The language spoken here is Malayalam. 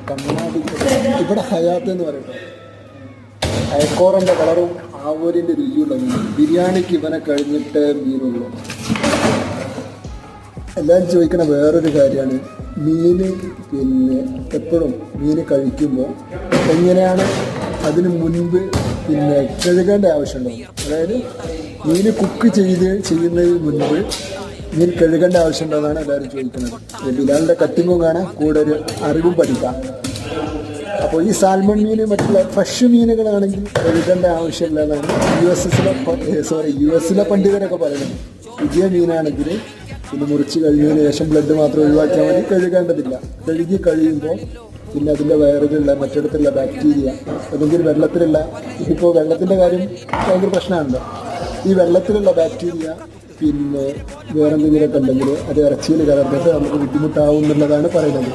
കണ്ണാടി ഇവിടെ ഹയാത്ത് എന്ന് പറയട്ടെ, അയക്കോറൻ്റെ കളറും ആവൂരിൻ്റെ രുചിയുള്ള മീൻ. ബിരിയാണിക്ക് ഇവനെ കഴിഞ്ഞിട്ട് മീനുള്ളൂ. എല്ലാവരും ചോദിക്കണ വേറൊരു കാര്യമാണ്, മീൻ പിന്നെ എപ്പോഴും മീൻ കഴിക്കുമ്പോൾ എങ്ങനെയാണ് അതിന് മുൻപ് പിന്നെ കഴുകേണ്ട ആവശ്യമുണ്ടോ? അതായത് മീൻ കുക്ക് ചെയ്യുന്നതിന് മുൻപ് മീൻ കഴുകേണ്ട ആവശ്യമുണ്ടോയെന്നാണ് എല്ലാവരും ചോദിക്കുന്നത്. ബിലാലിൻ്റെ കട്ടിങ്ങും കാണാൻ കൂടെ ഒരു അറിവും പഠിക്കാം. അപ്പോൾ ഈ സാൽമൺ മീൻ മറ്റുള്ള ഫ്രഷ് മീനുകളാണെങ്കിൽ കഴുകേണ്ട ആവശ്യമില്ല എന്നാണ് യു എസിലെ പണ്ഡിതരൊക്കെ പറയുന്നത്. പുതിയ മീനാണെങ്കിൽ പിന്നെ മുറിച്ച് കഴിഞ്ഞതിന് ശേഷം ബ്ലഡ് മാത്രം ഒഴിവാക്കിയാൽ മതി, കഴുകേണ്ടതില്ല. കഴുകി കഴിയുമ്പോൾ പിന്നെ അതിൻ്റെ വയറിലുള്ള മറ്റിടത്തുള്ള ബാക്ടീരിയ അല്ലെങ്കിൽ വെള്ളത്തിലുള്ള, ഇതിപ്പോൾ വെള്ളത്തിൻ്റെ കാര്യം ഭയങ്കര പ്രശ്നമാണല്ലോ, ഈ വെള്ളത്തിലുള്ള ബാക്ടീരിയ പിന്നെ വേറെന്തെങ്കിലുമൊക്കെ ഉണ്ടെങ്കിൽ അത് ഇറച്ചിയിൽ കലർന്നിട്ട് നമുക്ക് ബുദ്ധിമുട്ടാവും എന്നുള്ളതാണ് പറയുന്നത്.